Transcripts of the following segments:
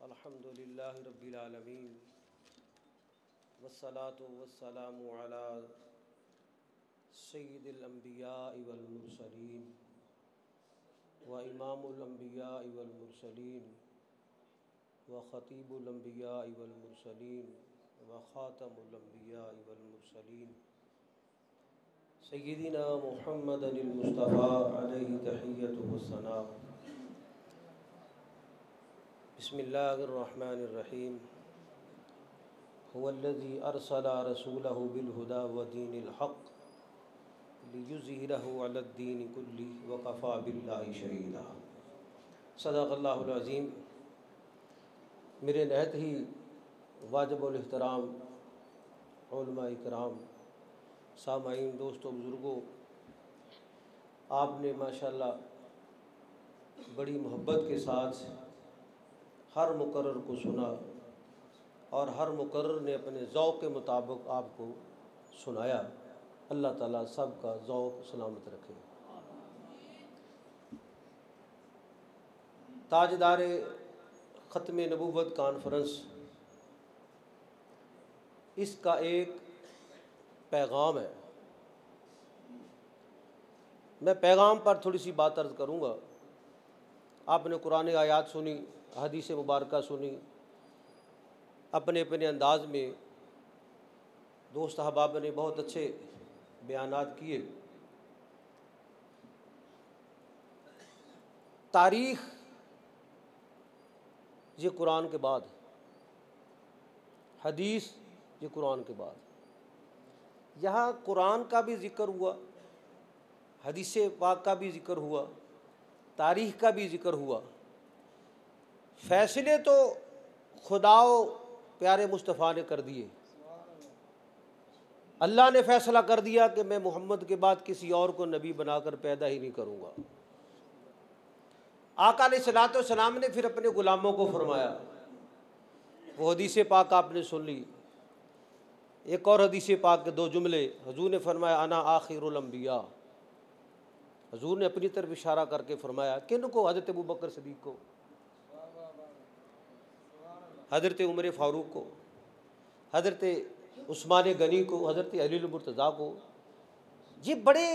अल्हम्दुलिल्लाहि रब्बिल आलमीन वस्सलातु वस्सलामु अला सय्यिदिल अंबियाइ वल मुरसलीन व इमामुल अंबियाइ वल मुरसलीन व खतीबुल अंबियाइ वल मुरसलीन व खातमुल अंबियाइ वल मुरसलीन सय्यिदिना मुहम्मदिल मुस्तफ़ा अलैहि तहिय्यतु वस्सलाम। बिस्मिल्लाहिर्रहमानिर्रहीम। हुवल्लज़ी अरसला रसूलहु बिल हुदा व दीनिल हक़ लियुज़हिरहु अलद्दीनि कुल्लिहि व कफ़ा बिल्लाहि शहीदा। सदक़ल्लाहुल अज़ीम। मेरे नहायत ही वाजिबुल एहतराम उलमा इकराम, सामाईन, दोस्तों, बुज़ुर्गों, आपने माशाअल्लाह बड़ी मोहब्बत के साथ हर मुकर्रर को सुना और हर मुकर्रर ने अपने ज़ौक़ के मुताबिक आपको सुनाया। अल्लाह ताला सब का ज़ौक़ सलामत रखे। ताजदार ख़त्म नबूवत कॉन्फ्रेंस, इसका एक पैगाम है। मैं पैगाम पर थोड़ी सी बात अर्ज़ करूँगा। आपने कुरान आयात सुनी, हदीस मुबारक सुनी, अपने अपने अंदाज में दोस्त अहबाब ने बहुत अच्छे बयानात किए। तारीख़ ये कुरान के बाद, हदीस ये कुरान के बाद। यहाँ कुरान का भी ज़िक्र हुआ, हदीस पाक का भी ज़िक्र हुआ, तारीख़ का भी ज़िक्र हुआ। फ़ैसले तो खुदाओ प्यारे मुस्तफ़ा ने कर दिए। अल्लाह ने फ़ैसला कर दिया कि मैं मोहम्मद के बाद किसी और को नबी बनाकर पैदा ही नहीं करूँगा। आका अलैहिस्सलातु वस्सलाम ने फिर अपने ग़ुलामों को फरमाया, वो हदीस पाक आपने सुन ली। एक और हदीस पाक के दो जुमले हुज़ूर ने फरमाया, अना आखिरुल अंबिया। हुज़ूर ने अपनी तरफ इशारा करके फरमाया, किन को? हज़रत अबू बकर सिद्दीक़ को, हज़रत उमर फ़ारूक को, हज़रत उस्मान गनी को, हज़रत अली मुर्तज़ा को। ये बड़े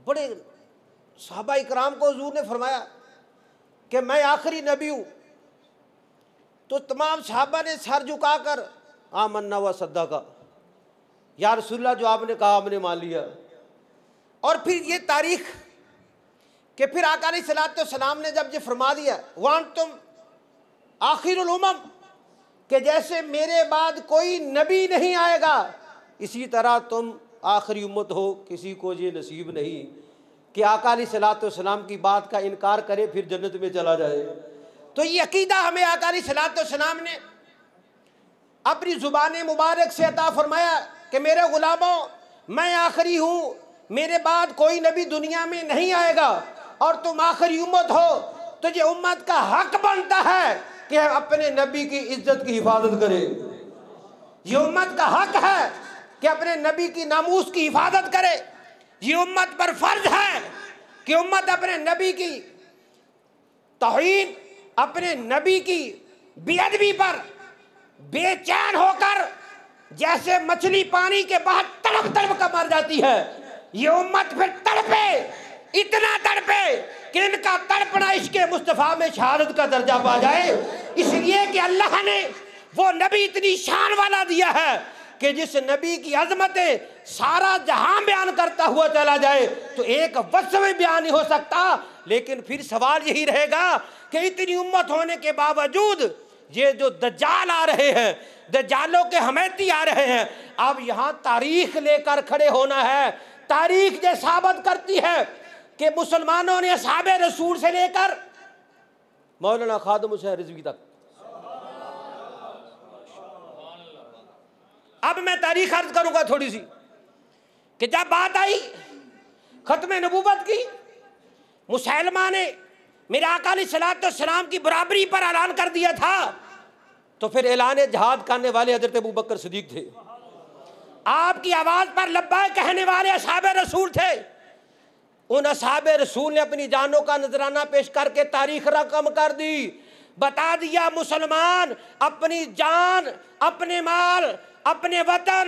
बड़े सहाबा इकराम को हुज़ूर ने फरमाया कि मैं आखिरी नबी हूँ। तो तमाम सहाबा ने सर झुकाकर आमन्ना व सद्दक़ा, या रसूलल्लाह, जो आपने कहा हमने मान लिया। और फिर ये तारीख़ कि फिर आका अलैहिस्सलातु वस्सलाम ने जब ये फरमा दिया, वान तुम आखिरुल उमम, कि जैसे मेरे बाद कोई नबी नहीं आएगा, इसी तरह तुम आखिरी उम्मत हो। किसी को ये नसीब नहीं कि आका अलैहिस्सलातु वस्सलाम की बात का इनकार करे फिर जन्नत में चला जाए। तो ये अकीदा हमें आका अलैहिस्सलातु वस्सलाम ने अपनी ज़ुबान मुबारक से अता फरमाया कि मेरे ग़ुलामों, मैं आखिरी हूँ, मेरे बाद कोई नबी दुनिया में नहीं आएगा और तुम आखिरी उम्मत हो। तो ये उम्मत का हक बनता है कि अपने नबी की इज्जत की हिफाजत करे। ये उम्मत का हक है कि अपने नबी की नामूस की हिफाजत करे। ये उम्मत पर फर्ज है कि उम्मत अपने नबी की तौहीन, अपने नबी की बेअदबी पर बेचैन होकर जैसे मछली पानी के बाहर तड़प तड़प कर मर जाती है, ये उम्मत फिर तड़पे, इतना तड़पे कि इनका तड़पना इश्क़े मुस्तफ़ा में शहादत का दर्जा पा जाए। इसलिए कि अल्लाह ने वो नबी इतनी शान वाला दिया है कि जिस नबी की अज़मतें सारा जहां बयान करता हुआ चला जाए तो एक वस्फ़ में बयान नहीं हो सकता। लेकिन फिर सवाल यही रहेगा कि इतनी उम्मत होने के बावजूद ये जो दज्जाल आ रहे हैं, दज्जालों के हमेती आ रहे हैं, अब यहाँ तारीख़ लेकर खड़े होना है। तारीख़ ये साबित करती है कि मुसलमानों ने असहाबे रसूल से लेकर मौलाना खादिम हुसैन रिज़वी तक। अब मैं तारीख़ अर्ज़ करूँगा थोड़ी सी कि जब बात आई ख़त्म नबूवत की, मुसैलमा ने मेरे आका अलैहिस्सलातु वस्सलाम की बराबरी पर ऐलान कर दिया था। तो फिर ऐलान जहाद करने वाले हज़रत अबू बकर सिद्दीक़ थे। आपकी आवाज़ पर लब्बैक कहने वाले असहाबे रसूल थे। उन असहाबे रसूल ने अपनी जानों का नजराना पेश करके तारीख रकम कर दी, बता दिया मुसलमान अपनी जान, अपने माल, अपने वतन,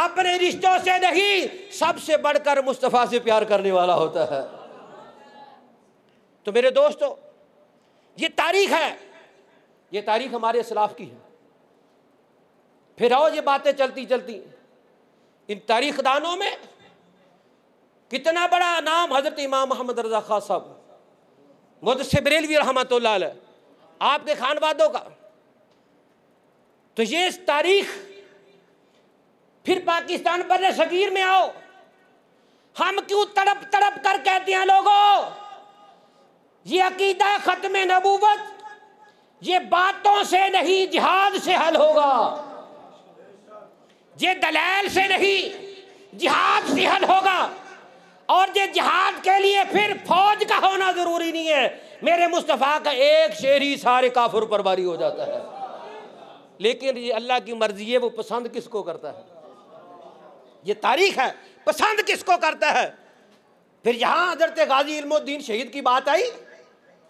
अपने रिश्तों से नहीं, सबसे बढ़कर मुस्तफ़ा से प्यार करने वाला होता है। तो मेरे दोस्तों, ये तारीख है, ये तारीख हमारे इस्लाफ की है। फिर आओ ये बातें चलती चलती इन तारीख दानों में कितना बड़ा नाम हजरत इमाम मोहम्मद रज़ा खां साहब मुहद्दिस बरेलवी रहमतुल्लाह अलैह, आपके खानवादों का। तो ये तारीख, फिर पाकिस्तान पर सगीर में आओ, हम क्यों तड़प तड़प कर कहते हैं लोगों, ये अकीदा खत्म नबूवत ये बातों से नहीं जिहाद से हल होगा, ये दलाल से नहीं जिहाद से हल होगा। और ये जिहाद के लिए फिर फौज का होना जरूरी नहीं है, मेरे मुस्तफ़ा का एक शेर ही सारे काफिर पर भारी हो जाता है। लेकिन ये अल्लाह की मर्जी है, वो पसंद किसको करता है, ये तारीख है, पसंद किसको करता है। फिर यहाँ हजरत गाजी इल्मुद्दीन शहीद की बात आई,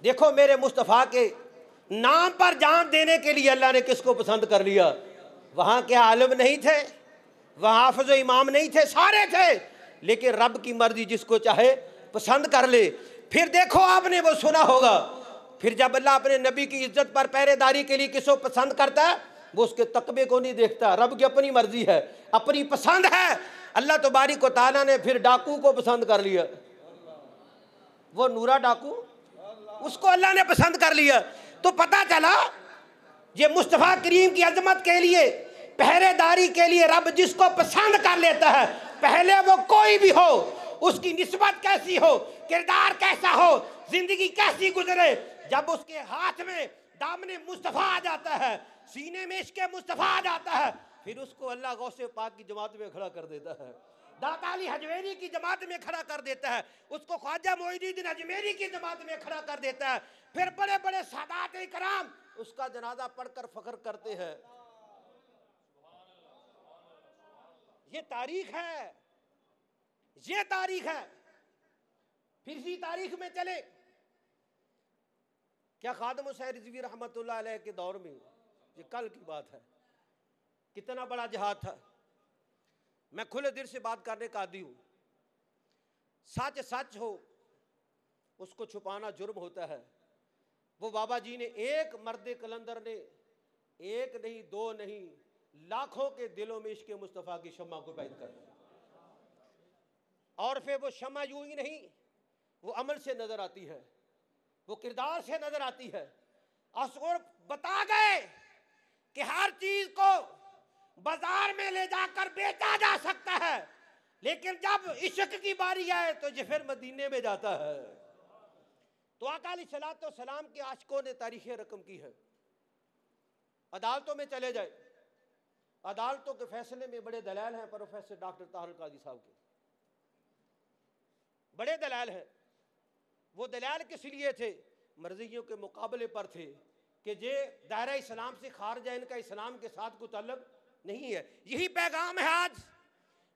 देखो मेरे मुस्तफ़ा के नाम पर जान देने के लिए अल्लाह ने किसको पसंद कर लिया। वहाँ के आलिम नहीं थे, वहाँ हाफिज इमाम नहीं थे, सारे थे, लेकिन रब की मर्जी जिसको चाहे पसंद कर ले। फिर देखो आपने वो सुना होगा, फिर जब अल्लाह अपने नबी की इज्जत पर पहरेदारी के लिए किसको पसंद करता है, वो उसके तकबे को नहीं देखता, रब की अपनी मर्जी है, अपनी पसंद है। अल्लाह तबारिक व तआला ने फिर डाकू को पसंद कर लिया, वो नूरा डाकू, उसको अल्लाह ने पसंद कर लिया। तो पता चला ये मुस्तफ़ा करीम की अजमत के लिए, पहरेदारी के लिए रब जिसको पसंद कर लेता है, पहले वो कोई भी हो, उसकी निस्बत कैसी हो, किरदार कैसा हो, जिंदगी कैसी गुजरे, जब उसके हाथ में दामने मुस्तफ़ा आ जाता है, सीने में इश्क़े मुस्तफ़ा आ जाता है, फिर उसको अल्लाह गौसे पाक की जमात में खड़ा कर देता है, दाता अली हजवेरी की जमात में खड़ा कर देता है, उसको ख्वाजा मोइनुद्दीन अजमेरी की जमात में खड़ा कर देता है। फिर बड़े बड़े सादात इकराम उसका जनाजा पढ़कर फख्र करते हैं। ये तारीख है, ये तारीख है। फिर इसी तारीख में चले, क्या खादिम हुसैन रिजवी रहमतुल्लाह अलैह के दौर में, ये कल की बात है, कितना बड़ा जिहाद था। मैं खुले दिल से बात करने का आदी हूँ, सच सच हो उसको छुपाना जुर्म होता है। वो बाबा जी ने, एक मर्द कलंदर ने, एक नहीं दो नहीं, लाखों के दिलों में इश्क़ मुस्तफ़ा की शम्मा को पैदा कर दिया। और फिर वो शम्मा यूं ही नहीं, वो अमल से नजर आती है, वो किरदार से नजर आती है। और बता गए कि हर चीज को बाजार में ले जाकर बेचा जा सकता है, लेकिन जब इश्क की बारी आए तो ये फिर मदीने में जाता है। तो आका अलैहिस्सलातो सलाम के आशिकों ने तारीख रकम की है। अदालतों में चले जाए, अदालतों के फैसले में बड़े दलाल हैं, प्रोफेसर डॉक्टर ताहिर काजी साहब के बड़े दलाल हैं। वो दलाल किस लिए थे, मर्जियों के मुकाबले पर थे कि जे दायरा इस्लाम से खारिज है, इनका इस्लाम के साथ कोई ताल्लुक नहीं है। यही पैगाम है आज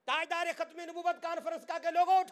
ताजदार खत्म नबूवत कॉन्फ्रेंस का, के लोगों